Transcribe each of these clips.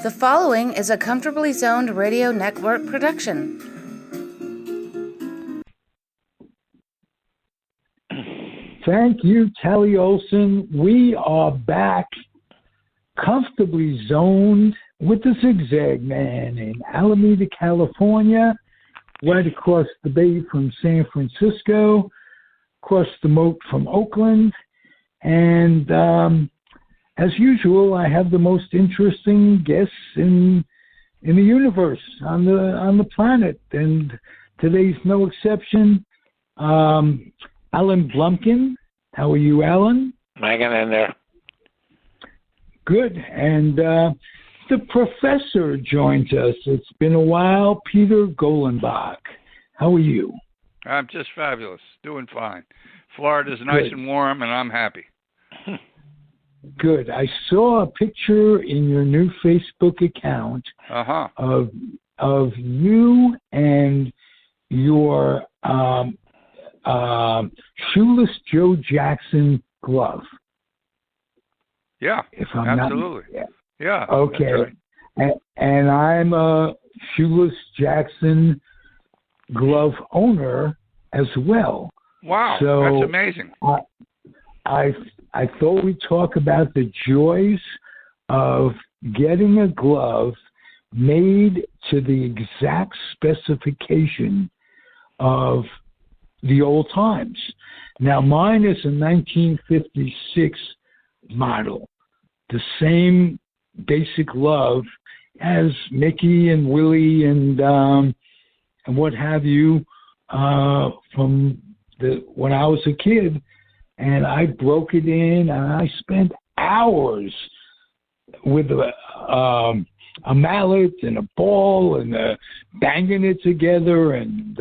The following is a Comfortably Zoned Radio Network production. Thank you, Telly Olson. We are back, comfortably zoned with the Zig Zag Man in Alameda, California, right across the bay from San Francisco, across the moat from Oakland. And as usual, I have the most interesting guests in the universe, on the planet. And today's no exception. Alan Blumkin. How are you, Alan? Hanging in there. Good. And the professor joins us. It's been a while. Peter Golenbock. How are you? I'm just fabulous. Doing fine. Florida's nice and warm, and I'm happy. Good. I saw a picture in your new Facebook account of you and your shoeless Joe Jackson glove. Yeah, if I'm absolutely. Yeah. Okay. Right. And I'm a shoeless Jackson glove owner as well. Wow, so that's amazing. I thought we'd talk about the joys of getting a glove made to the exact specification of the old times. Now, mine is a 1956 model, the same basic glove as Mickey and Willie and what have you from when I was a kid. And I broke it in, and I spent hours with a mallet and a ball and banging it together and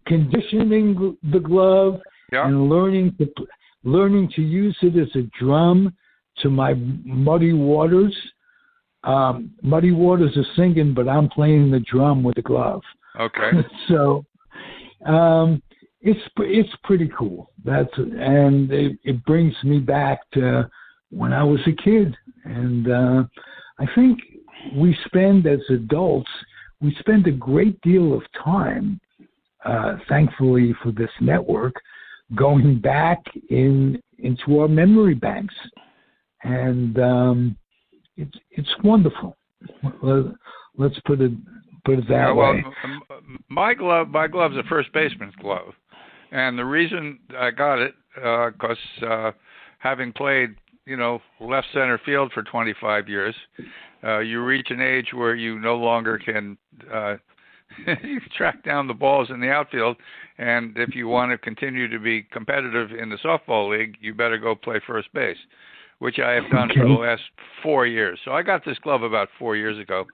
conditioning the glove, and learning to use it as a drum to my Muddy Waters. Muddy Waters are singing, but I'm playing the drum with the glove. Okay. So. It's pretty cool. It brings me back to when I was a kid, and I think we spend as adults a great deal of time, thankfully for this network, going back into our memory banks, and it's wonderful. Let's put it that way. My glove's a first baseman's glove. And the reason I got it, because having played, left center field for 25 years, you reach an age where you no longer can track down the balls in the outfield. And if you want to continue to be competitive in the softball league, you better go play first base, which I have done for the last 4 years. So I got this glove about 4 years ago.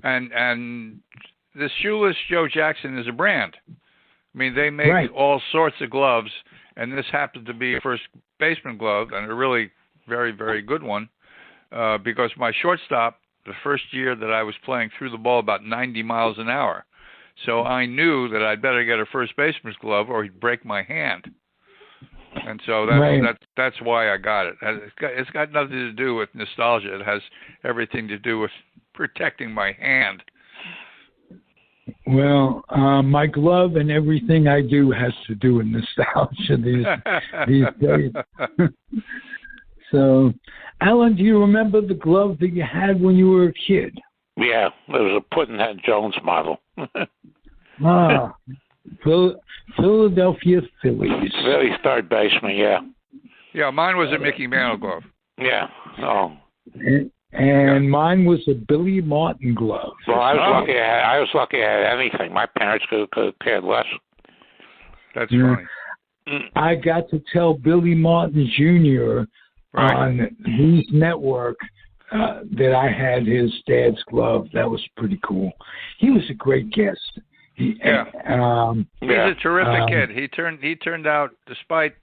And this shoeless Joe Jackson is a brand. I mean, they make all sorts of gloves, and this happened to be a first baseman glove, and a really very, very good one, because my shortstop, the first year that I was playing, threw the ball about 90 miles an hour. So I knew that I'd better get a first baseman's glove or he'd break my hand. And so that's why I got it. It's got nothing to do with nostalgia. It has everything to do with protecting my hand. Well, my glove and everything I do has to do with nostalgia these days. So, Alan, do you remember the glove that you had when you were a kid? Yeah, it was a Pudd'nhead Jones model. Philadelphia Phillies. Phillies third baseman, yeah. Yeah, mine was a Mickey Mantle glove. Yeah. Oh. And mine was a Billy Martin glove. Well, I was lucky I had anything. My parents could care less. That's funny. I got to tell Billy Martin Jr. On News Network that I had his dad's glove. That was pretty cool. He was a great guest. He's a terrific kid. He turned out, despite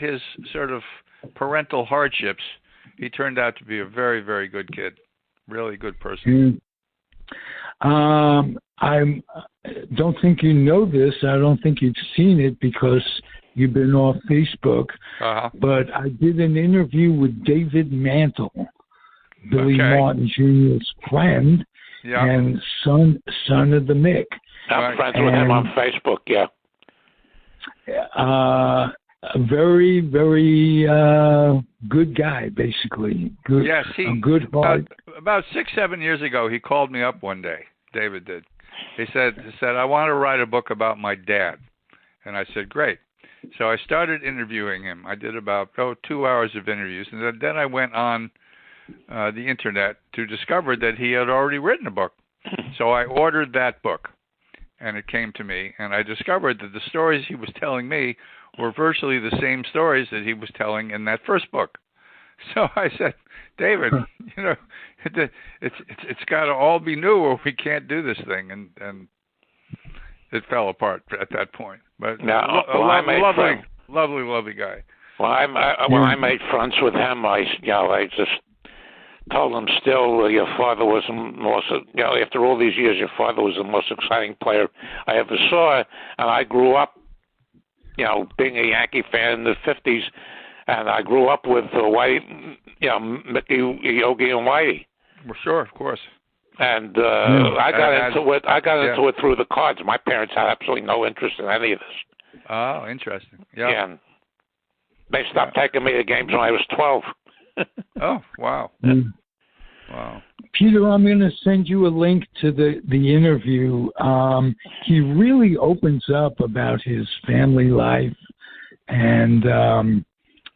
his sort of parental hardships, he turned out to be a very, very good kid. Really good person. I don't think you know this. I don't think you've seen it because you've been off Facebook, Uh-huh. but I did an interview with David Mantle, Billy Okay. Martin Jr.'s friend Yeah. and son of the Mick. I'm Right. friends with him on Facebook. Yeah. A very, very good guy, basically. Good, Yes, a good heart. about 6-7 years ago, he called me up one day. David did. He said, I want to write a book about my dad. And I said, great. So I started interviewing him. I did about 2 hours of interviews, and then I went on the internet to discover that he had already written a book. So I ordered that book, and it came to me, and I discovered that the stories he was telling me were virtually the same stories that he was telling in that first book. So I said, David, it's got to all be new, or we can't do this thing, and it fell apart at that point. But lovely guy. When I made friends with him, I just told him still, your father was the most, after all these years, your father was the most exciting player I ever saw, and I grew up, being a Yankee fan in the 50s, and I grew up with Mickey, Yogi, and Whitey. Well, sure, of course. And I got into it. I got into it through the cards. My parents had absolutely no interest in any of this. Oh, interesting. Yeah. And they stopped taking me to games when I was 12. Oh, wow. Wow. Peter, I'm going to send you a link to the interview. He really opens up about his family life and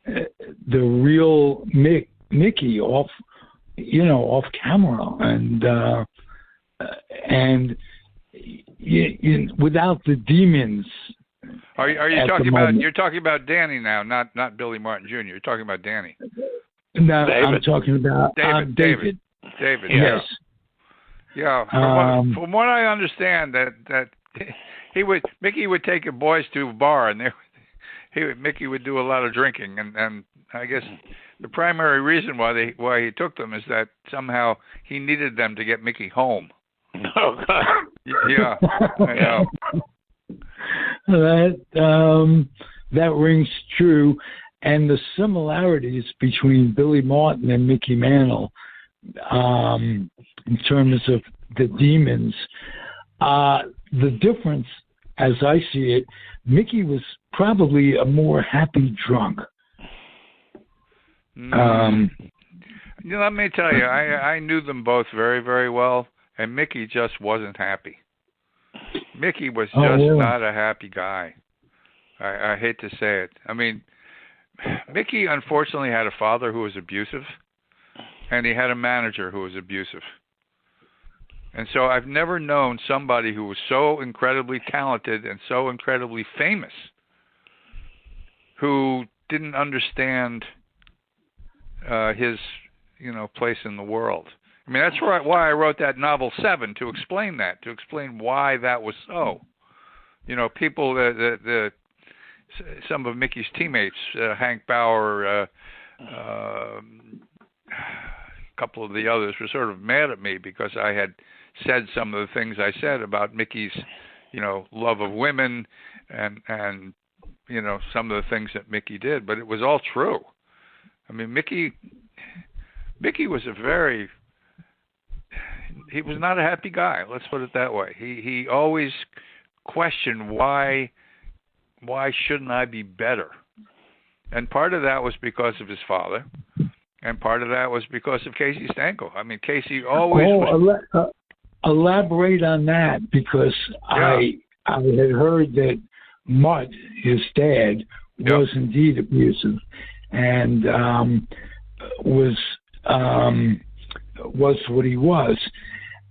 the real Mickey off camera, and without the demons. Are you talking about? You're talking about Danny now, not Billy Martin Jr. You're talking about Danny. No, David. I'm talking about David. Yes. Yeah. From what I understand, that Mickey would take the boys to a bar, and Mickey would do a lot of drinking, and I guess the primary reason why he took them is that somehow he needed them to get Mickey home. Oh, God. Yeah. I know. That rings true, and the similarities between Billy Martin and Mickey Mantle, in terms of the demons, the difference, as I see it, Mickey was probably a more happy drunk. Let me tell you, I knew them both very, very well, and Mickey just wasn't happy. Mickey was just not a happy guy. I hate to say it. I mean, Mickey unfortunately had a father who was abusive, and he had a manager who was abusive. And so I've never known somebody who was so incredibly talented and so incredibly famous who didn't understand his, place in the world. I mean, that's why I wrote that novel 7, to explain that, to explain why that was so. People, some of Mickey's teammates, Hank Bauer, a couple of the others, were sort of mad at me because I had said some of the things I said about Mickey's, love of women and some of the things that Mickey did, but it was all true. I mean, Mickey was he was not a happy guy. Let's put it that way. He always questioned why shouldn't I be better? And part of that was because of his father, and part of that was because of Casey Stanko. I mean, Casey always elaborate on that, because I had heard that Mutt, his dad, was indeed abusive, and was what he was.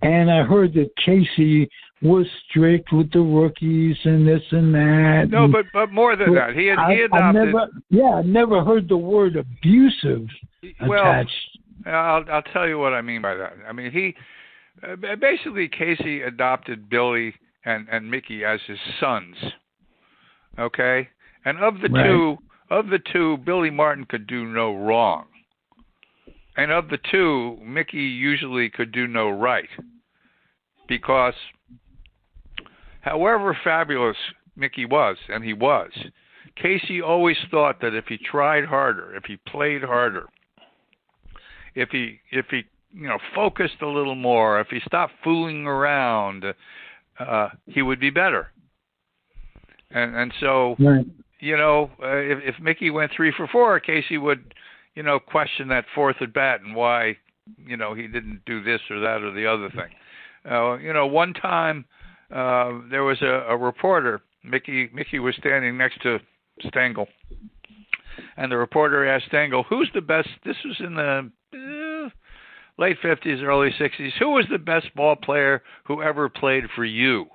And I heard that Casey was strict with the rookies and this and that. No, but more than that, he adopted. I never heard the word abusive attached. I'll tell you what I mean by that. I mean, he basically, Casey adopted Billy and Mickey as his sons. Okay, and of the two, Billy Martin could do no wrong. And of the two, Mickey usually could do no right, because however fabulous Mickey was, and he was, Casey always thought that if he tried harder, if he played harder, if he focused a little more, if he stopped fooling around, he would be better. And so, right. If Mickey went 3 for 4, Casey would, question that fourth at bat and why, he didn't do this or that or the other thing. One time there was a reporter. Mickey was standing next to Stengel, and the reporter asked Stengel, "Who's the best?" This was in the late 50s, early 60s. "Who was the best ball player who ever played for you?"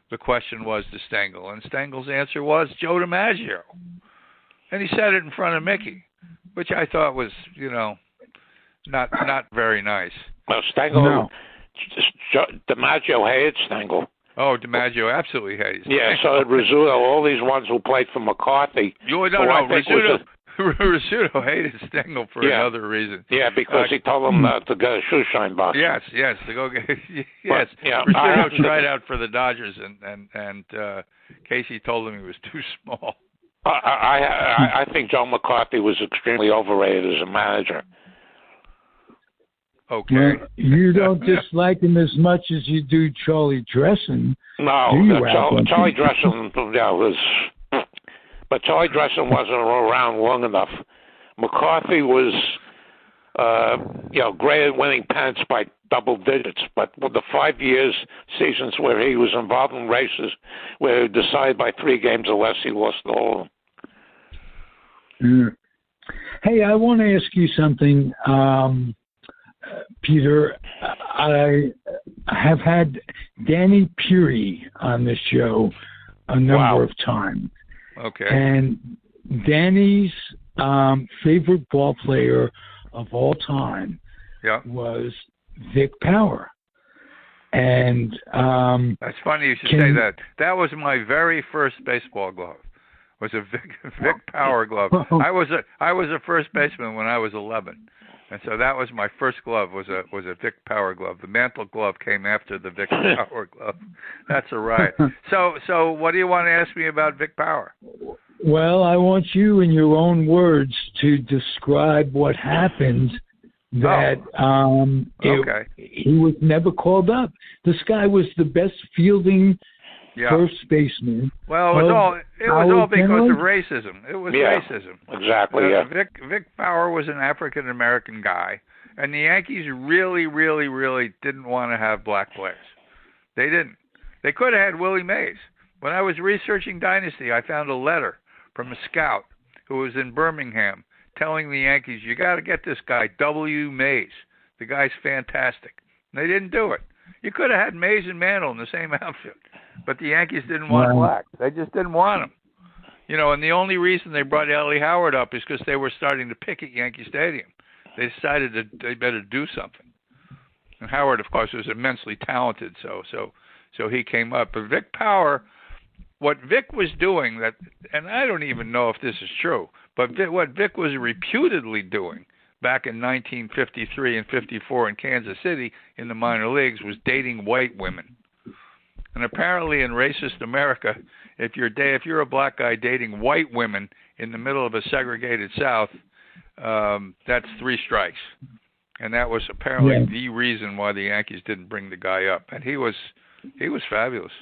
The question was to Stengel, and Stengel's answer was Joe DiMaggio, and he said it in front of Mickey, which I thought was, not very nice. Well, Stengel, no. DiMaggio hated Stengel. Oh, DiMaggio absolutely hated Stengel. Yeah, so did Rizzuto, all these ones who played for McCarthy. Rizzuto hated Stengel for another reason. Yeah, because he told him to get a shoe shine box. Yes, to go get. Yes, yeah, Rizzuto tried out for the Dodgers, and Casey told him he was too small. I think Joe McCarthy was extremely overrated as a manager. Okay. Well, you don't dislike him as much as you do Charlie Dressen. No, do you, Charlie Dressen was, but Charlie Dressen wasn't around long enough. McCarthy was, great at winning pennants by double digits, but with the 5 years seasons where he was involved in races where he decided by 3 games or less, he lost all of them. Hey, I want to ask you something. Peter, I have had Danny Peary on this show a number of times. Okay. And Danny's favorite ball player of all time was Vic Power. And that's funny you should say that. That was my very first baseball glove. Was a Vic Power glove. I was a first baseman when I was 11. And so that was my first glove, was a Vic Power glove. The Mantle glove came after the Vic Power glove. That's a riot. So what do you want to ask me about Vic Power? Well, I want you, in your own words, to describe what happened. That he was never called up. This guy was the best fielding first baseman. Well, it was all because of racism. It was racism. Exactly. Vic Power was an African American guy, and the Yankees really, really, really didn't want to have black players. They didn't. They could have had Willie Mays. When I was researching Dynasty, I found a letter from a scout who was in Birmingham telling the Yankees, "You got to get this guy, W. Mays. The guy's fantastic." And they didn't do it. You could have had Mays and Mantle in the same outfit. But the Yankees didn't want black. They just didn't want him. And the only reason they brought Ellie Howard up is because they were starting to pick at Yankee Stadium. They decided that they better do something. And Howard, of course, was immensely talented, so he came up. But Vic Power, what Vic was doing, and I don't even know if this is true, but what Vic was reputedly doing back in 1953 and 54 in Kansas City in the minor leagues was dating white women. And apparently in racist America, if you're a black guy dating white women in the middle of a segregated South, that's 3 strikes. And that was apparently the reason why the Yankees didn't bring the guy up. And he was fabulous.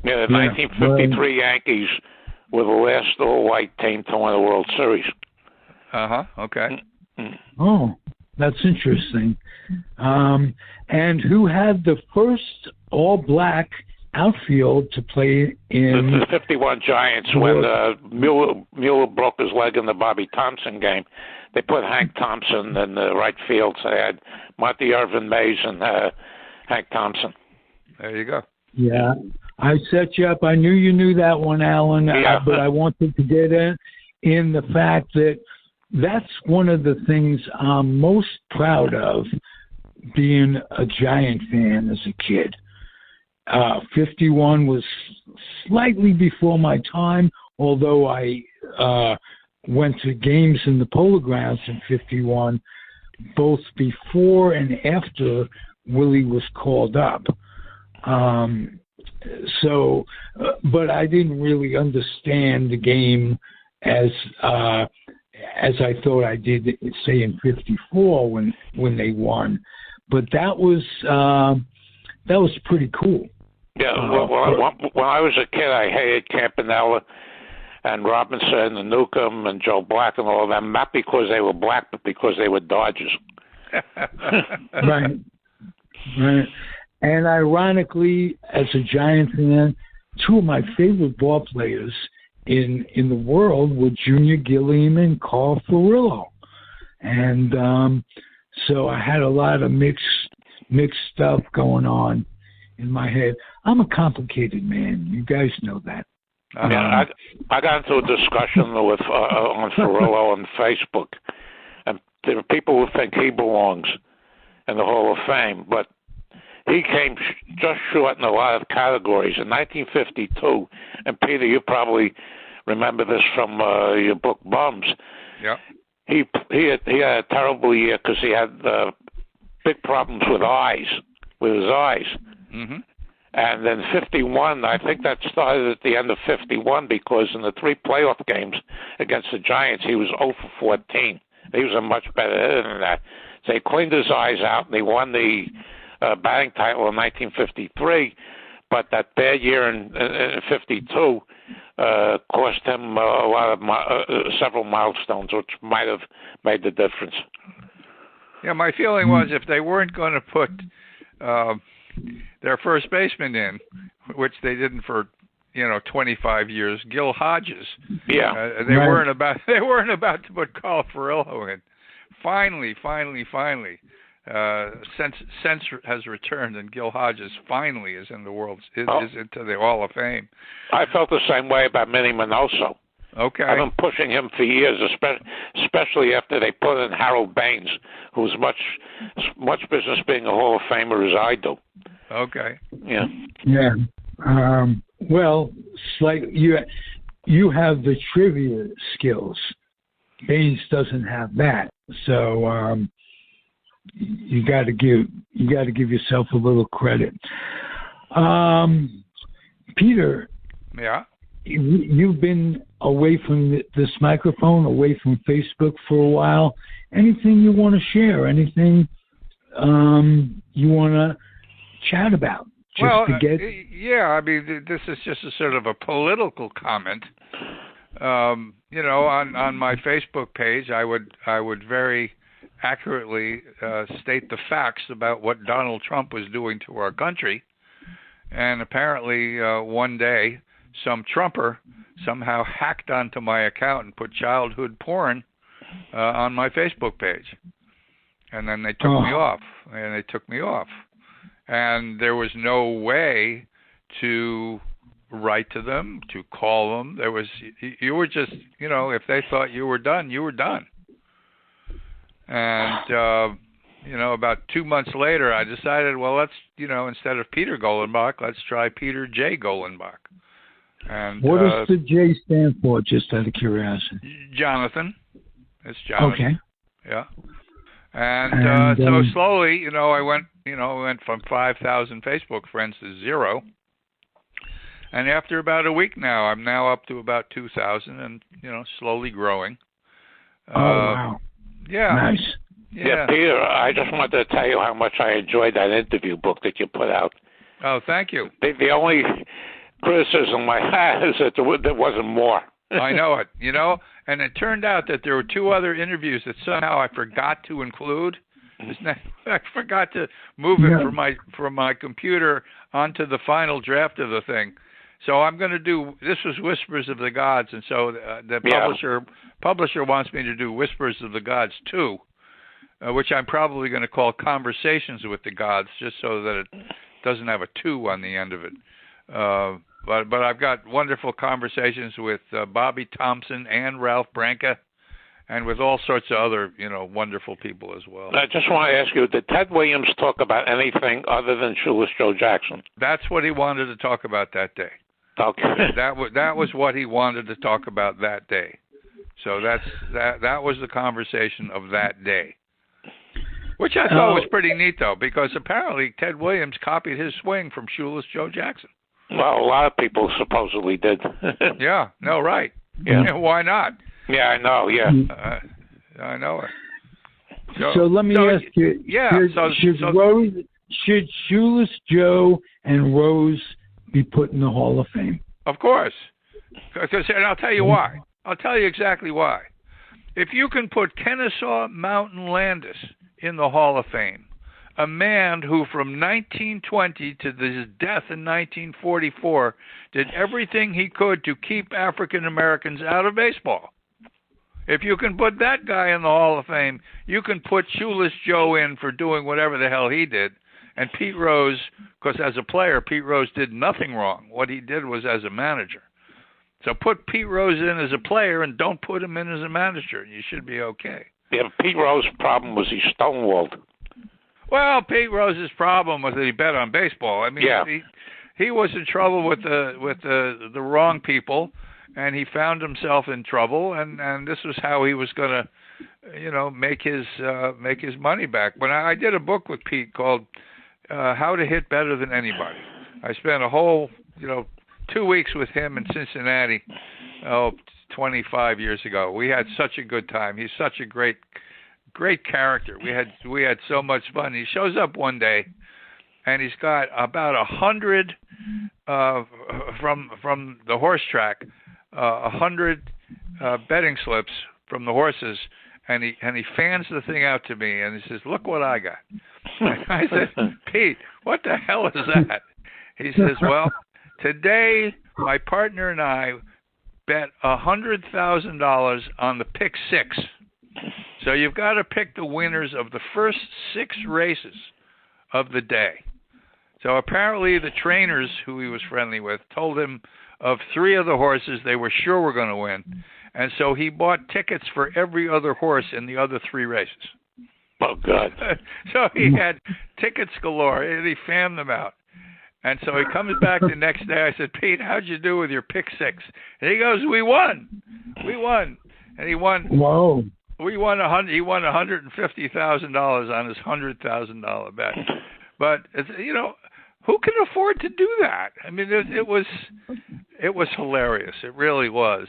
Yeah, the 1953 Yankees were the last all-white team to win the World Series. Okay. Oh, that's interesting. And who had the first all-black outfield to play in the 51 Giants when Mueller broke his leg in the Bobby Thompson game? They put Hank Thompson in the right field. So they had Monty Irvin, Mays, and Hank Thompson. There you go. Yeah, I set you up. I knew you knew that one, Alan, but I wanted to get in the fact that that's one of the things I'm most proud of, being a Giant fan as a kid. 51 was slightly before my time, although I went to games in the Polo Grounds in 51, both before and after Willie was called up. So, but I didn't really understand the game as I thought I did, say in '54 when they won. But that was pretty cool. Yeah, when I was a kid, I hated Campanella and Robinson and Newcomb and Joe Black and all of them, not because they were black, but because they were Dodgers. Right. And ironically, as a Giant fan, two of my favorite ball players in the world were Junior Gilliam and Carl Furillo. And so I had a lot of mixed stuff going on in my head. I'm a complicated man. You guys know that. Yeah, I got into a discussion with on Furillo on Facebook, and there are people who think he belongs in the Hall of Fame, but he came just short in a lot of categories. In 1952, and Peter, you probably remember this from your book Bums. Yeah. He had a terrible year because he had big problems with his eyes. Mm-hmm. And then 51, I think that started at the end of 51 because in the 3 playoff games against the Giants, he was 0 for 14. He was a much better hitter than that. So they cleaned his eyes out, and he won the batting title in 1953. But that bad year in 52 cost him a lot of several milestones, which might have made the difference. Yeah, my feeling was if they weren't going to put their first baseman in, which they didn't for 25 years, Gil Hodges. Yeah, they weren't about to put Carl Furillo in. Finally, sense has returned, and Gil Hodges finally is in the is into the Hall of Fame. I felt the same way about Minnie Minoso. Okay, I've been pushing him for years, especially after they put in Harold Baines, who's much business being a Hall of Famer as I do. Okay. Yeah. Yeah. Well, you have the trivia skills. Baines doesn't have that, so you got to give yourself a little credit. Peter. Yeah. You've been away from this microphone, away from Facebook for a while. Anything you want to share? Anything you want to chat about? Yeah. I mean, this is just a sort of a political comment. On my Facebook page, I would very accurately state the facts about what Donald Trump was doing to our country, and apparently one day some Trumper somehow hacked onto my account and put childhood porn on my Facebook page. And then they took me off. And there was no way to write to them, to call them. You were just, if they thought you were done, you were done. And, about 2 months later, I decided, well, let's, instead of Peter Golenbock, let's try Peter J. Golenbock. And what does the J stand for, just out of curiosity? Jonathan. It's Jonathan. Okay. Yeah. And so slowly, I went from 5,000 Facebook friends to 0. And after about a week now, I'm now up to about 2,000 and, slowly growing. Wow. Yeah. Nice. Yeah, Peter, I just wanted to tell you how much I enjoyed that interview book that you put out. Oh, thank you. The only criticism I had is that there wasn't more. I know it, and it turned out that there were 2 other interviews that somehow I forgot to include. I forgot to move it from my computer onto the final draft of the thing. So I'm going to do, this was Whispers of the Gods, and so the publisher wants me to do Whispers of the Gods 2, which I'm probably going to call Conversations with the Gods, just so that it doesn't have a 2 on the end of it. But I've got wonderful conversations with Bobby Thompson and Ralph Branca, and with all sorts of other, wonderful people as well. I just want to ask you, did Ted Williams talk about anything other than Shoeless Joe Jackson? That's what he wanted to talk about that day. Okay. That was what he wanted to talk about that day. So that was the conversation of that day. Which I thought was pretty neat, though, because apparently Ted Williams copied his swing from Shoeless Joe Jackson. Well, a lot of people supposedly did. Yeah, no, right. Yeah. Why not? Yeah, I know, yeah. I know it. So let me ask you, should Shoeless Joe and Rose be put in the Hall of Fame? Of course. And I'll tell you why. I'll tell you exactly why. If you can put Kennesaw Mountain Landis in the Hall of Fame, a man who from 1920 to his death in 1944 did everything he could to keep African Americans out of baseball. If you can put that guy in the Hall of Fame, you can put Shoeless Joe in for doing whatever the hell he did. And Pete Rose, because as a player, Pete Rose did nothing wrong. What he did was as a manager. So put Pete Rose in as a player and don't put him in as a manager. You should be okay. Yeah, Pete Rose's problem was he stonewalled. Well, Pete Rose's problem was that he bet on baseball. I mean, yeah. he was in trouble with the wrong people, and he found himself in trouble, and this was how he was going to, make his money back. When I did a book with Pete called How to Hit Better Than Anybody. I spent a whole, 2 weeks with him in Cincinnati, 25 years ago. We had such a good time. He's such a great character. We had so much fun. He shows up one day, and he's got about 100 from the horse track, 100 betting slips from the horses, and he fans the thing out to me, and he says, "Look what I got." And I said, "Pete, what the hell is that?" He says, "Well, today my partner and I bet $100,000 on the pick six. So you've got to pick the winners of the first 6 races of the day." So apparently the trainers who he was friendly with told him of 3 of the horses they were sure were going to win. And so he bought tickets for every other horse in the other 3 races. Oh, God. So he had tickets galore, and he fanned them out. And so he comes back the next day. I said, "Pete, how'd you do with your pick 6?" And he goes, "We won. And he won. Whoa. He won $150,000 on his $100,000 bet. But who can afford to do that? I mean, it was hilarious. It really was.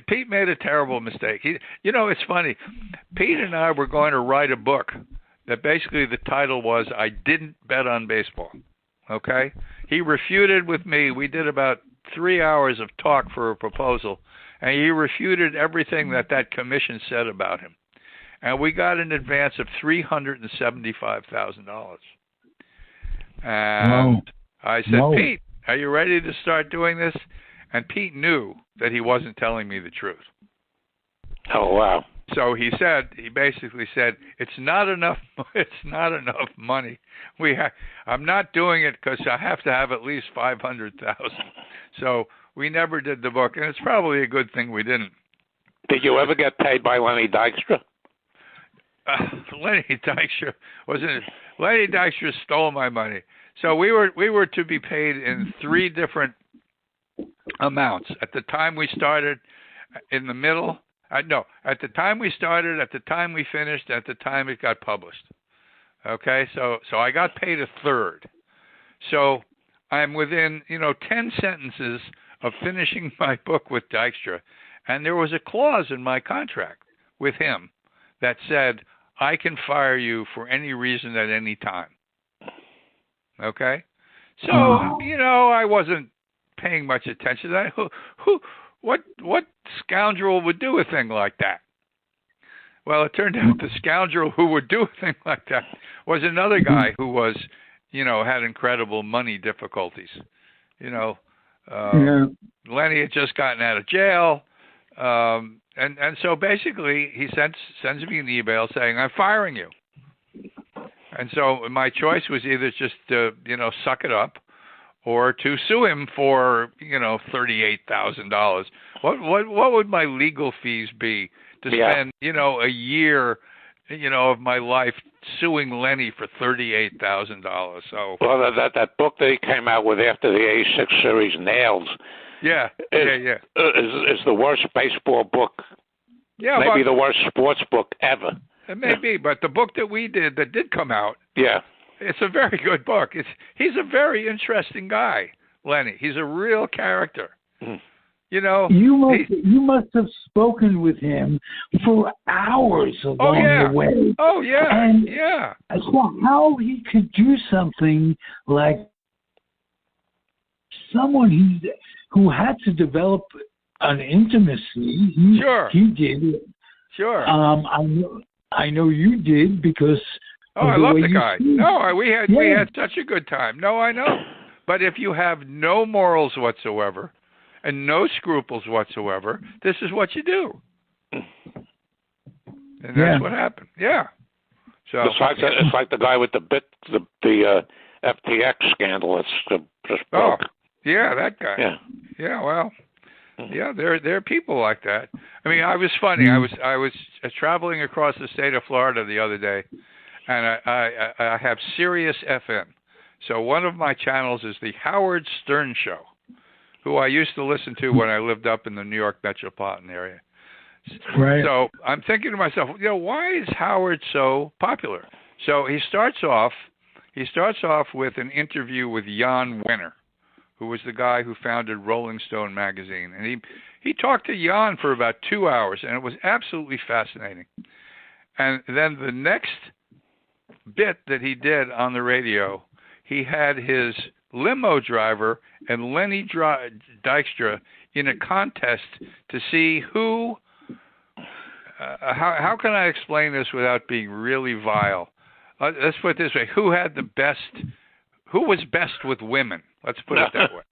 Pete made a terrible mistake. It's funny. Pete and I were going to write a book that basically the title was "I Didn't Bet on Baseball." Okay? He refuted with me. We did about 3 hours of talk for a proposal. And he refuted everything that commission said about him. And we got an advance of $375,000. And I said, "Pete, are you ready to start doing this?" And Pete knew that he wasn't telling me the truth. Oh, wow. So he basically said, it's not enough money. I'm not doing it because I have to have at least $500,000. So we never did the book, and it's probably a good thing we didn't. Did you ever get paid by Lenny Dykstra? Lenny Dykstra stole my money. So we were to be paid in 3 different amounts. At the time we started, in the middle. At the time we started, at the time we finished, at the time it got published. Okay, so I got paid a third. So I'm within 10 sentences of finishing my book with Dykstra, and there was a clause in my contract with him that said I can fire you for any reason at any time. Okay, so I wasn't paying much attention to that. What scoundrel would do a thing like that? Well, it turned out the scoundrel who would do a thing like that was another guy who was, had incredible money difficulties. Lenny had just gotten out of jail, and so basically he sends me an email saying, "I'm firing you." And so my choice was either just to suck it up, or to sue him for $38,000. What would my legal fees be to spend a year of my life suing Lenny for $38,000? So that book that he came out with after the '86 series, Nails. Is the worst baseball book. Yeah, maybe the worst sports book ever. It may be, but the book that we did come out. Yeah. It's a very good book. He's a very interesting guy, Lenny. He's a real character. You know, you must have spoken with him for hours along the way. Oh yeah, and yeah. So how he could do something like someone who had to develop an intimacy. He did. Sure. I know you did because. I love the guy. No, we had such a good time. No, I know. But if you have no morals whatsoever and no scruples whatsoever, this is what you do. And that's what happened. Yeah. So it's like the guy with the FTX scandal. It's just broke. Yeah, that guy. Yeah. Yeah. Well. Yeah, there are people like that. I mean, I was funny. I was traveling across the state of Florida the other day, and I have Sirius FM. So one of my channels is the Howard Stern Show, who I used to listen to when I lived up in the New York metropolitan area. Right. So I'm thinking to myself, why is Howard so popular? So he starts off with an interview with Jan Wenner, who was the guy who founded Rolling Stone magazine. And he talked to Jan for about 2 hours, and it was absolutely fascinating. And then the next bit that he did on the radio, he had his limo driver and Lenny Dykstra in a contest to see who, how can I explain this without being really vile? Let's put it this way, who was best with women? Let's put it that way.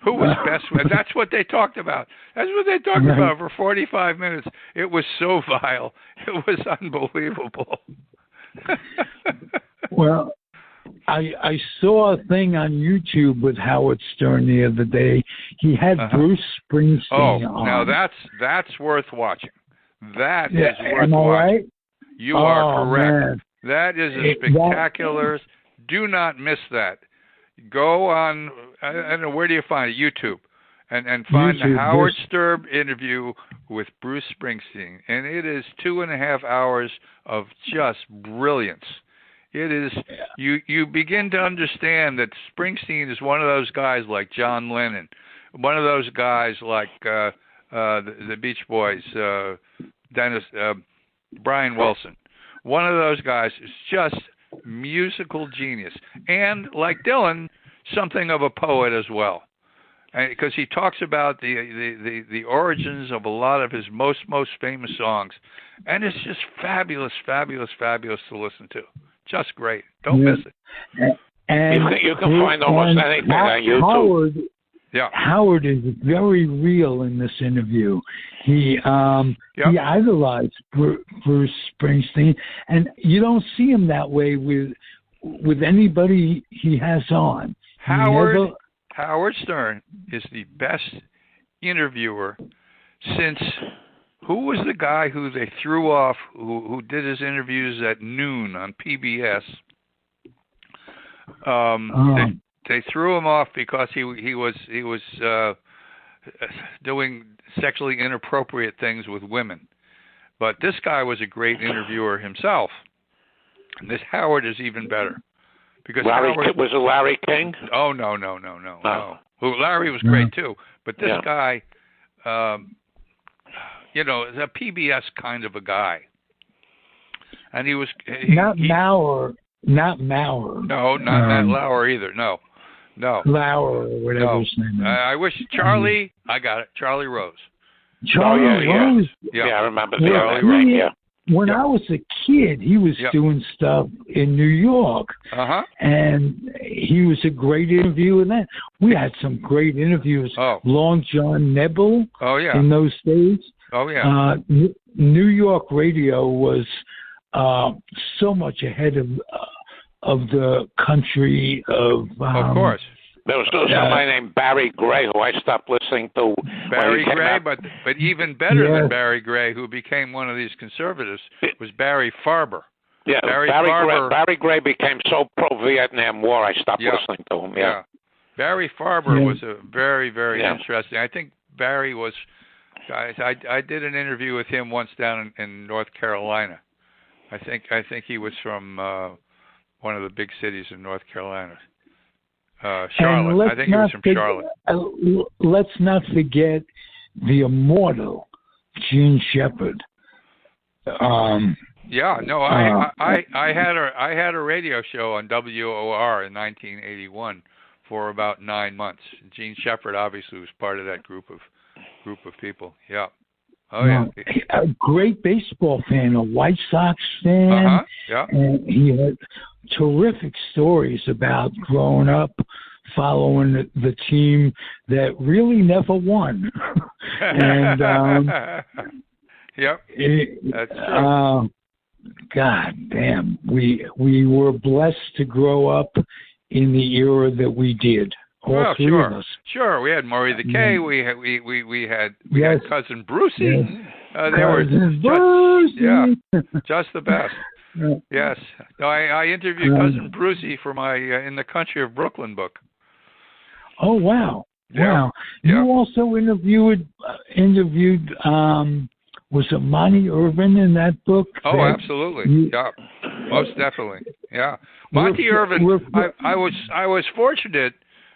Who was best with? That's what they talked about. That's what they talked about for 45 minutes. It was so vile. It was unbelievable. Well, I saw a thing on YouTube with Howard Stern the other day. He had Bruce Springsteen on. Now that's worth watching. That is worth am I watching. Right? You are correct. Man. That is a spectacular. Do not miss that. Go on, I don't know, where do you find it? YouTube. And find the Howard Stern interview with Bruce Springsteen. And it is 2.5 hours of just brilliance. It is, you begin to understand that Springsteen is one of those guys like John Lennon, one of those guys like the Beach Boys, Brian Wilson. One of those guys is just musical genius, and like Dylan, something of a poet as well, because he talks about the origins of a lot of his most famous songs, and it's just fabulous to listen to. Just great. Don't miss it. And you can find almost anything on YouTube. Howard is very real in this interview. He idolized Bruce Springsteen, and you don't see him that way with anybody he has on. Howard Stern is the best interviewer since. Who was the guy who they threw off? Who did his interviews at noon on PBS? They threw him off because he was doing sexually inappropriate things with women. But this guy was a great interviewer himself. And this Howard is even better. Because was it Larry King? Oh no. Larry was great too. But this guy, is a PBS kind of a guy. And he was not Maurer. No, not Matt Lauer either. No. Lauer or whatever his name is. I wish Charlie. I got it. Charlie Rose. Charlie Rose. Yeah, I remember Charlie Rose. When I was a kid, he was doing stuff in New York, and he was a great interviewer. And then we had some great interviews. Long John Nebel. In those days. New York radio was so much ahead of the country of course. There was somebody named Barry Gray who I stopped listening to. Barry Gray, but even better than Barry Gray, who became one of these conservatives, was Barry Farber. Yeah, Barry Gray became so pro-Vietnam War, I stopped listening to him. Yeah. Barry Farber was a very, very interesting. I think Barry was. Guys, I did an interview with him once down in North Carolina. I think he was from one of the big cities in North Carolina. Charlotte. I think he was from Charlotte. Let's not forget the immortal Gene Shepard. I had a radio show on WOR in 1981 for about 9 months. Gene Shepard obviously was part of that group of people. Yeah. Oh yeah. A great baseball fan, a White Sox fan. Yeah. And he had terrific stories about growing up following the team that really never won. And yep. That's true. God damn. We were blessed to grow up in the era that we did. All three of us. Sure. We had Maury the K. We had Cousin Brucey. Yes. They were just the best. Yes. No, I interviewed Cousin Brucey for my In the Country of Brooklyn book. Oh wow! Yeah. Wow. You also interviewed. Was it Monty Irvin in that book? Oh, absolutely. Yeah, most definitely. Yeah, Monty Irvin. I was fortunate.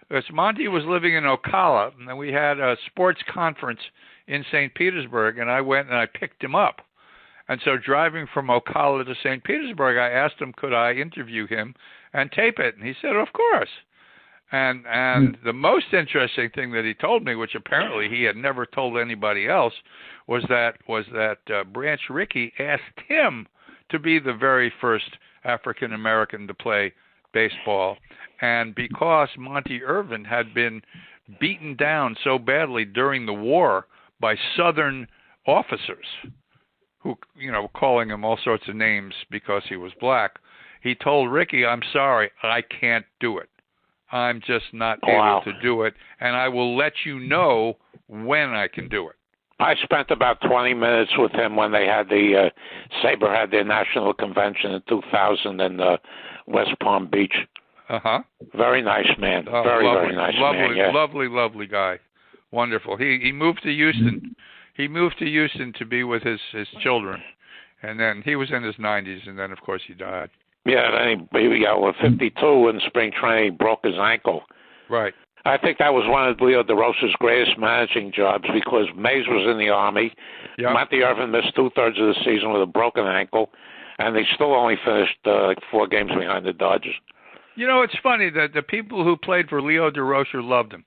Because Monty was living in Ocala, and we had a sports conference in St. Petersburg, and I went and I picked him up. And so driving from Ocala to St. Petersburg, I asked him, could I interview him and tape it? And he said, of course. And the most interesting thing that he told me, which apparently he had never told anybody else, was that Branch Rickey asked him to be the very first African American to play baseball. And because Monty Irvin had been beaten down so badly during the war by Southern officers who, calling him all sorts of names because he was black, he told Rickey, I'm sorry, I can't do it. I'm just not able to do it, and I will let you know when I can do it. I spent about 20 minutes with him when they had Sabre had their national convention in 2000 in West Palm Beach. Very nice man. Very nice man. Yeah. Lovely guy. Wonderful. He moved to Houston. He moved to Houston to be with his children, and then he was in his 90s, and then of course he died. Yeah, then he got 52 in spring training. He broke his ankle. Right. I think that was one of Leo DeRosa's greatest managing jobs because Mays was in the Army. Yep. Monty Irvin missed 2/3 of the season with a broken ankle, and they still only finished 4 games behind the Dodgers. It's funny that the people who played for Leo DeRosa loved him.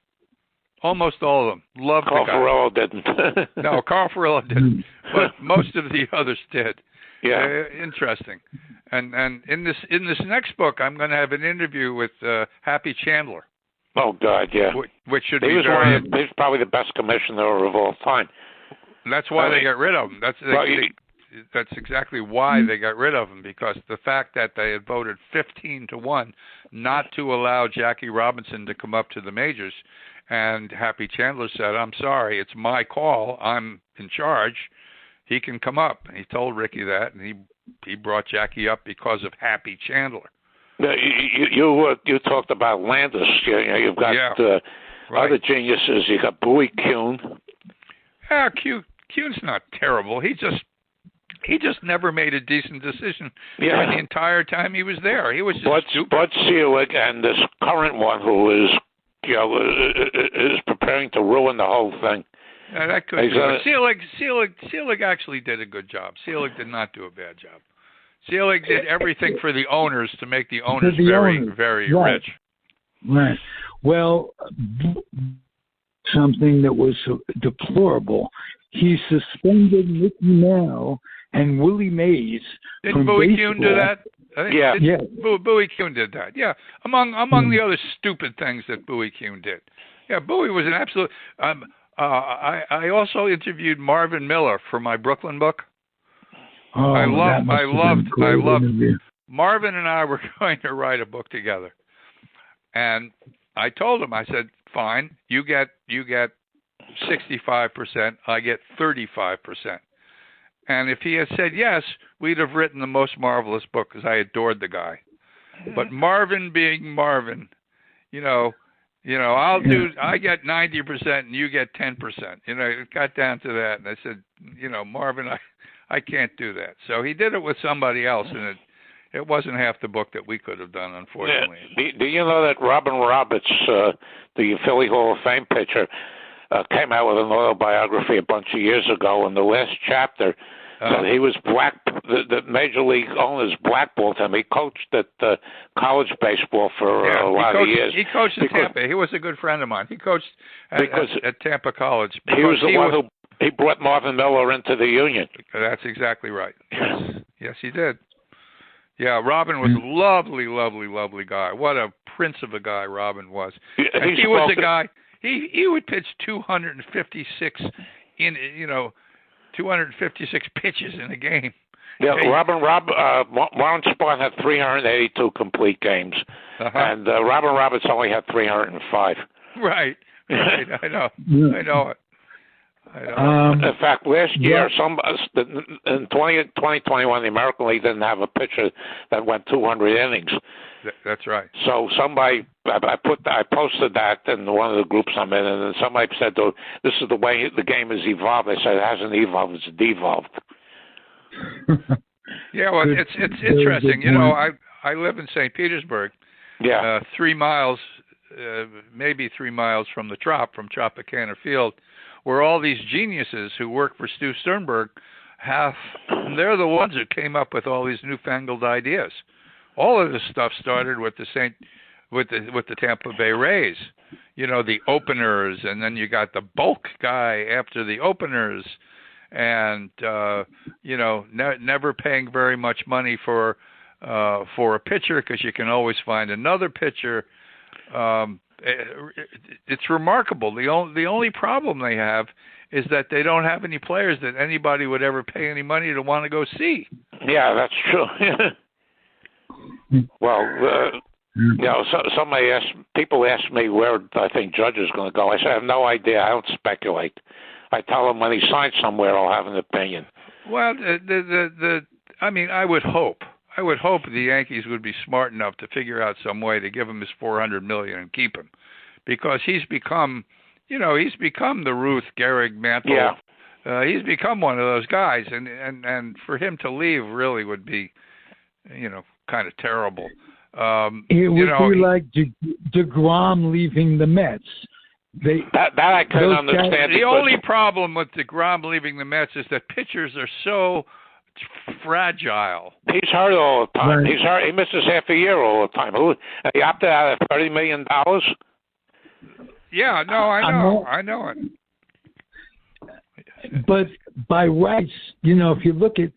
Almost all of them loved Carl the guy. Ferrello didn't. No, Carl Ferrello didn't, but most of the others did. Yeah, interesting. And in this next book, I'm going to have an interview with Happy Chandler. Oh God, yeah. Which should he be was very. He's probably the best commissioner of all time. That's why they got rid of him. That's exactly why they got rid of him, because the fact that they had voted 15-1 not to allow Jackie Robinson to come up to the majors, and Happy Chandler said, "I'm sorry, it's my call. I'm in charge. He can come up." And he told Rickey that, and he brought Jackie up because of Happy Chandler. You talked about Landis. You've got other geniuses. You got Bowie Kuhn. Yeah, Kuhn's not terrible. He just never made a decent decision for the entire time he was there. He was just stupid. Bud Selig and this current one who is preparing to ruin the whole thing. Yeah, that could be. Selig actually did a good job. Selig did not do a bad job. Selig did everything for the owners to make the owners very rich. Right. Well, something that was deplorable. He suspended Mickey Mantle and Willie Mays. Didn't Bowie Kuhn do that? Bowie Kuhn did that. Yeah, among the other stupid things that Bowie Kuhn did. Yeah, Bowie was an absolute. I also interviewed Marvin Miller for my Brooklyn book. Oh, I loved. Interview. Marvin and I were going to write a book together, and I told him, I said, "Fine, you get 65%, I get 35%." And if he had said yes, we'd have written the most marvelous book because I adored the guy. But Marvin being Marvin, I get 90% and you get 10%. It got down to that, and I said, Marvin, I can't do that. So he did it with somebody else, and it wasn't half the book that we could have done, unfortunately. Yeah. Do you know that Robin Roberts, the Philly Hall of Fame pitcher, came out with an autobiography a bunch of years ago, and the last chapter that he was the major league owners blackballed him. He coached at college baseball for a lot of years. He coached at Tampa. He was a good friend of mine. He coached at Tampa College. He was the one who he brought Marvin Miller into the Union. That's exactly right. Yes, he did. Yeah, Robin was a lovely, lovely, lovely guy. What a prince of a guy Robin was. And he was a guy. He would pitch 256 pitches in a game. Yeah, Warren Spahn had 382 complete games, and Robin Roberts only had 305. Right. I know it. In fact, last year, in 2021, the American League didn't have a pitcher that went 200 innings. That's right. So somebody, I posted that in one of the groups I'm in, and then somebody said, "Oh, this is the way the game has evolved." I said, "It hasn't evolved; it's devolved." Yeah, well, it's interesting. You know, I live in St. Petersburg. Yeah. 3 miles, maybe 3 miles from the Trop, from Tropicana Field, where all these geniuses who work for Stu Sternberg they're the ones who came up with all these newfangled ideas. All of this stuff started with the Tampa Bay Rays. You know, the openers, and then you got the bulk guy after the openers, and never paying very much money for a pitcher because you can always find another pitcher. It's remarkable. The only problem they have is that they don't have any players that anybody would ever pay any money to want to go see. Yeah, that's true. Well, people ask me where I think Judge is going to go. I say I have no idea. I don't speculate. I tell him when he signs somewhere, I'll have an opinion. Well, I would hope the Yankees would be smart enough to figure out some way to give him his $400 million and keep him, because he's become the Ruth Gehrig mantle. Yeah. He's become one of those guys, and for him to leave really would be, kind of terrible. It would be like DeGrom leaving the Mets. That I can understand. The only problem with DeGrom leaving the Mets is that pitchers are so fragile. He's hurt all the time. Right. He's hurt. He misses half a year all the time. He opted out of $30 million. Yeah, no, I know it. But by rights, if you look at,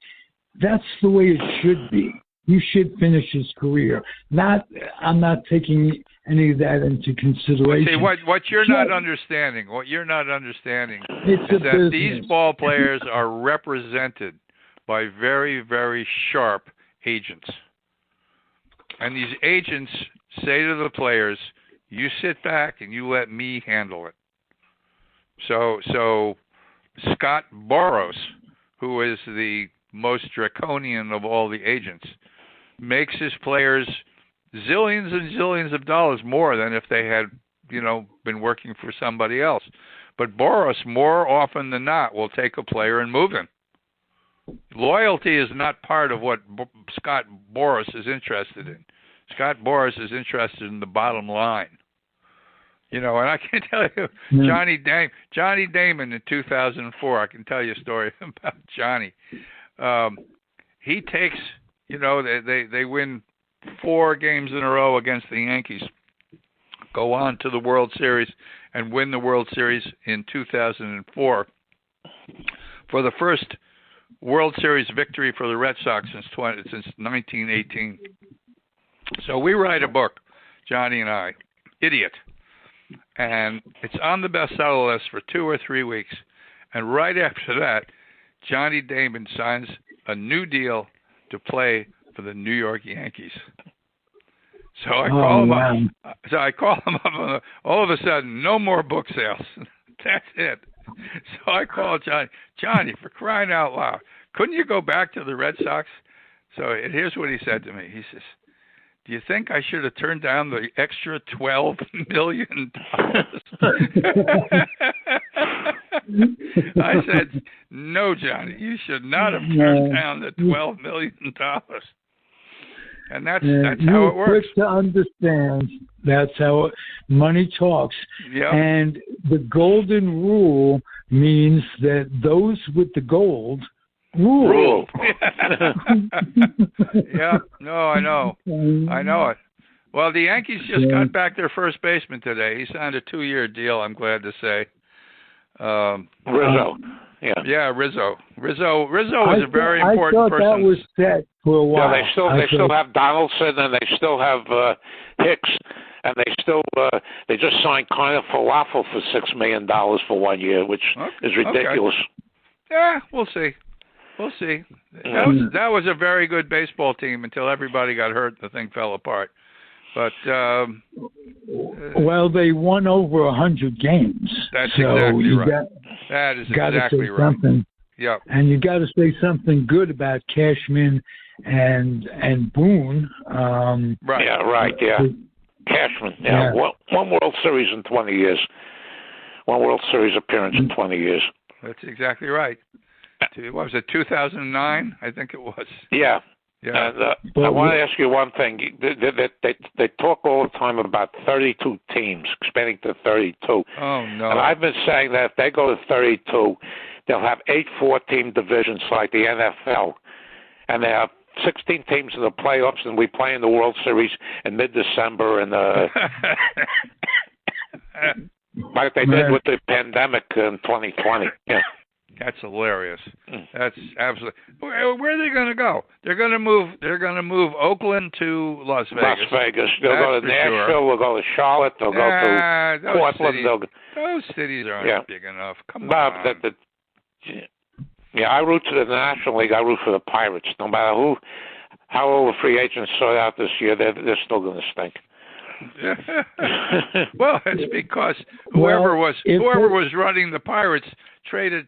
that's the way it should be. He should finish his career. I'm not taking any of that into consideration. See, what you're not understanding is that these ball players are represented by very, very sharp agents. And these agents say to the players, you sit back and you let me handle it. So Scott Boras, who is the most draconian of all the agents, makes his players zillions and zillions of dollars more than if they had, been working for somebody else. But Boras, more often than not, will take a player and move him. Loyalty is not part of what Scott Boras is interested in. Scott Boras is interested in the bottom line. And I can tell you, Johnny Damon in 2004, I can tell you a story about Johnny. He takes, they win 4 games in a row against the Yankees, go on to the World Series, and win the World Series in 2004 for the first World Series victory for the Red Sox since 1918. So we write a book, Johnny and I, Idiot, and it's on the bestseller list for 2 or 3 weeks. And right after that, Johnny Damon signs a new deal to play for the New York Yankees. So I call him up. So I call him up. All of a sudden, no more book sales. That's it. So I called Johnny, for crying out loud, couldn't you go back to the Red Sox? So here's what he said to me. He says, do you think I should have turned down the extra $12 million? I said, no, Johnny, you should not have turned down the $12 million. And that's how it works. Quick to understand. That's how money talks. Yep. And the golden rule means that those with the gold rule. Yeah. No, I know it. Well, the Yankees just got back their first baseman today. He signed a 2-year deal, I'm glad to say. Rizzo. Yeah, Rizzo. Rizzo was a very important person. I thought that was set for a while. Yeah, they still have Donaldson, and they still have Hicks, and they just signed Connor Falafel for $6 million for 1 year, which is ridiculous. Okay. Yeah, we'll see. That was a very good baseball team until everybody got hurt. The thing fell apart. But well, they won over 100 games. That's so exactly right. That is gotta exactly say right. Something. Yep. And you got to say something good about Cashman and Boone. Right. Yeah. Right. Yeah. Cashman. Yeah. One World Series in 20 years. One World Series appearance in 20 years. That's exactly right. What was it? 2009, I think it was. Yeah. Yeah. And, I want to ask you one thing. They talk all the time about 32 teams, expanding to 32. Oh, no. And I've been saying that if they go to 32, they'll have 8 4-team divisions like the NFL. And they have 16 teams in the playoffs, and we play in the World Series in mid-December. And like they did with the pandemic in 2020. Yeah. That's hilarious. That's absolutely. Where are they going to go? They're going to move Oakland to Las Vegas. Las Vegas. They'll go to Nashville. Sure. They'll go to Charlotte. They'll go to Portland. Those cities aren't big enough. Come on. I root for the National League. I root for the Pirates. No matter how all the free agents sort out this year, they're still going to stink. Well, it's because whoever was running the Pirates traded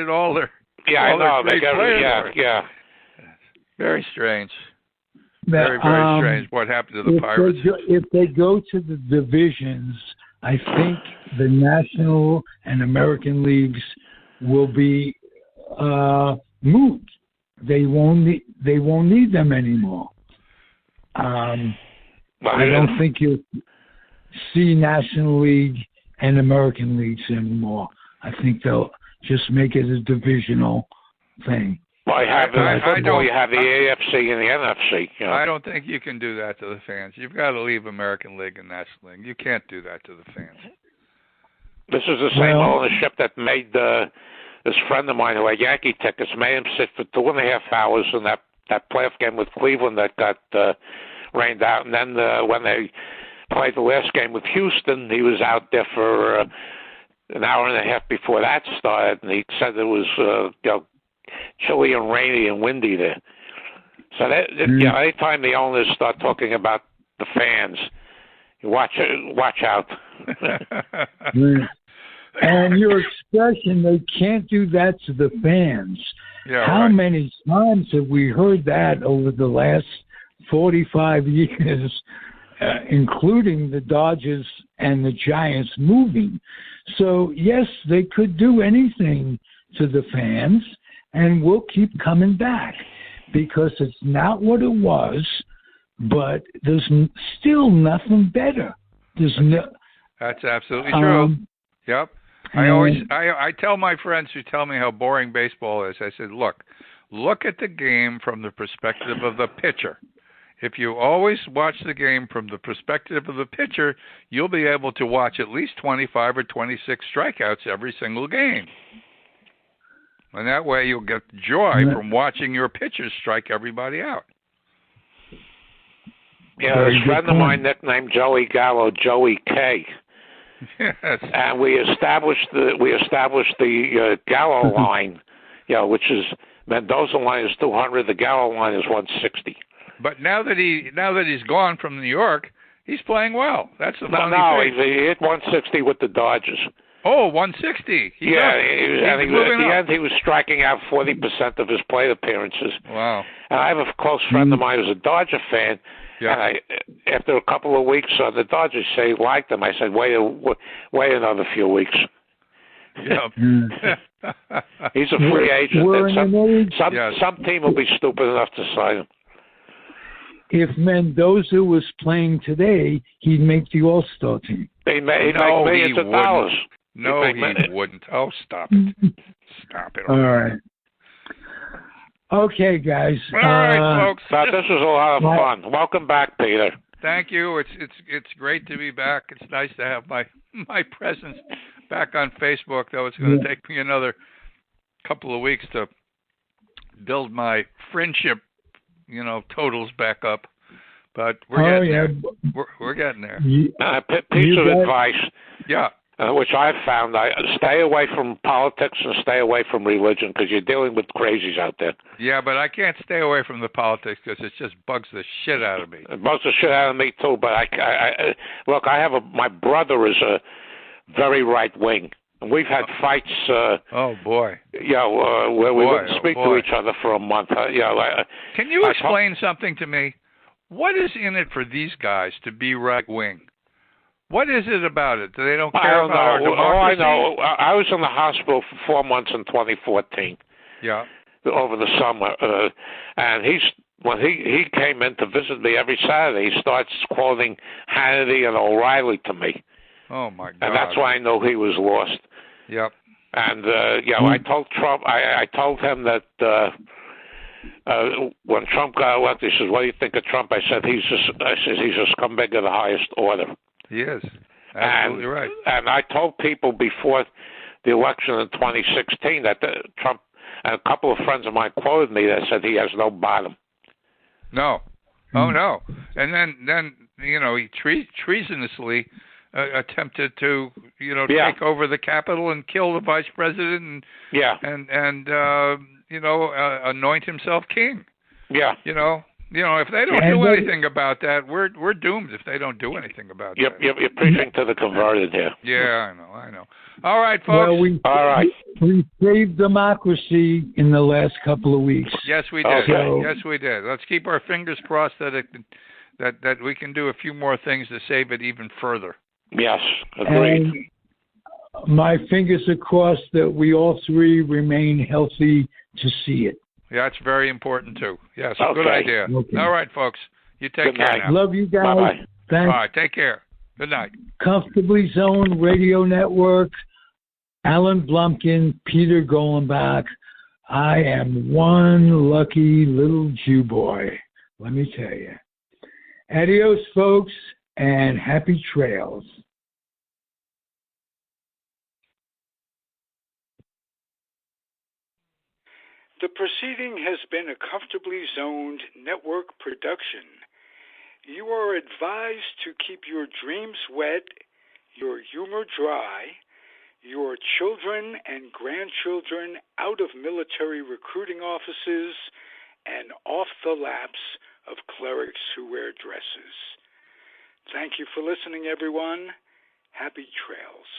all their great players. Yeah. Very strange. Very strange what happened to the Pirates. If they go to the divisions, I think the National and American leagues will be moved. They won't need them anymore. I don't think you'll see National League and American leagues anymore. I think they'll just make it a divisional thing. Well, you have the AFC and the NFC. You know. I don't think you can do that to the fans. You've got to leave American League and National League. You can't do that to the fans. This is the same ownership that made this friend of mine who had Yankee tickets, made him sit for 2.5 hours in that playoff game with Cleveland that got rained out. And then when they played the last game with Houston, he was out there for an hour and a half before that started, and he said it was chilly and rainy and windy there. So anytime the owners start talking about the fans, watch out. And your expression, they can't do that to the fans. Yeah, How many times have we heard that over the last 45 years, including the Dodgers and the Giants moving? So, yes, they could do anything to the fans, and we'll keep coming back because it's not what it was, but there's still nothing better. That's absolutely true. Yep. I tell my friends who tell me how boring baseball is, I said, look at the game from the perspective of the pitcher. If you always watch the game from the perspective of the pitcher, you'll be able to watch at least 25 or 26 strikeouts every single game. And that way you'll get joy from watching your pitchers strike everybody out. Yeah, this friend of mine nicknamed Joey Gallo, Joey K. Yes. And we established the Gallo line, which is Mendoza line is 200, the Gallo line is 160. But now that he's gone from New York, he's playing well. That's the funny thing. He hit 160 with the Dodgers. Oh, 160. At the end, he was striking out 40% of his plate appearances. Wow. And I have a close friend of mine who's a Dodger fan. Yeah. And after a couple of weeks on the Dodgers say he liked him, I said, wait another few weeks. Yep. He's a free agent. Some team will be stupid enough to sign him. if Mendoza was playing today, he'd make the All-Star team. He'd make millions of dollars. No, he wouldn't. Oh, stop it. Stop it. All right. Okay, guys. All right, folks. This was a lot of fun. Welcome back, Peter. Thank you. It's great to be back. It's nice to have my presence back on Facebook. Though it's going to take me another couple of weeks to build my friendship, totals back up. But we're getting there. We're getting there. Piece of advice. Yeah. Which I've found, stay away from politics and stay away from religion because you're dealing with crazies out there. Yeah, but I can't stay away from the politics because it just bugs the shit out of me. It bugs the shit out of me too. But look, my brother is a very right wing, and we've had fights. Oh boy. Where we wouldn't speak to each other for a month. Can you explain something to me? What is in it for these guys to be right wing? What is it about it? They don't care about our democracy? All I know, I was in the hospital for 4 months in 2014. Yeah. Over the summer, and when he came in to visit me every Saturday, he starts quoting Hannity and O'Reilly to me. Oh my God! And that's why I know he was lost. Yep. And I told Trump, I told him that when Trump got elected, he says, "What do you think of Trump?" I said, he's a scumbag of the highest order. He is. Absolutely right. And I told people before the election in 2016 that Trump, and a couple of friends of mine quoted me that said he has no bottom. No. Oh, no. And then he treasonously attempted to, take over the Capitol and kill the vice president and anoint himself king. Yeah. If they don't do anything about that, we're doomed if they don't do anything about that. You're preaching to the converted here. Yeah, I know. All right, folks. Well, we saved democracy in the last couple of weeks. Yes, we did. Okay. Yes, we did. Let's keep our fingers crossed that we can do a few more things to save it even further. Yes, agreed. And my fingers are crossed that we all three remain healthy to see it. Yeah, that's very important, too. Yes, good idea. Okay. All right, folks. You take care now. Love you guys. Bye-bye. Thanks. All right, take care. Good night. Comfortably Zoned Radio Network, Alan Blumkin, Peter Golenbock. I am one lucky little Jew boy, let me tell you. Adios, folks, and happy trails. The proceeding has been a Comfortably Zoned network production. You are advised to keep your dreams wet, your humor dry, your children and grandchildren out of military recruiting offices and off the laps of clerics who wear dresses. Thank you for listening, everyone. Happy trails.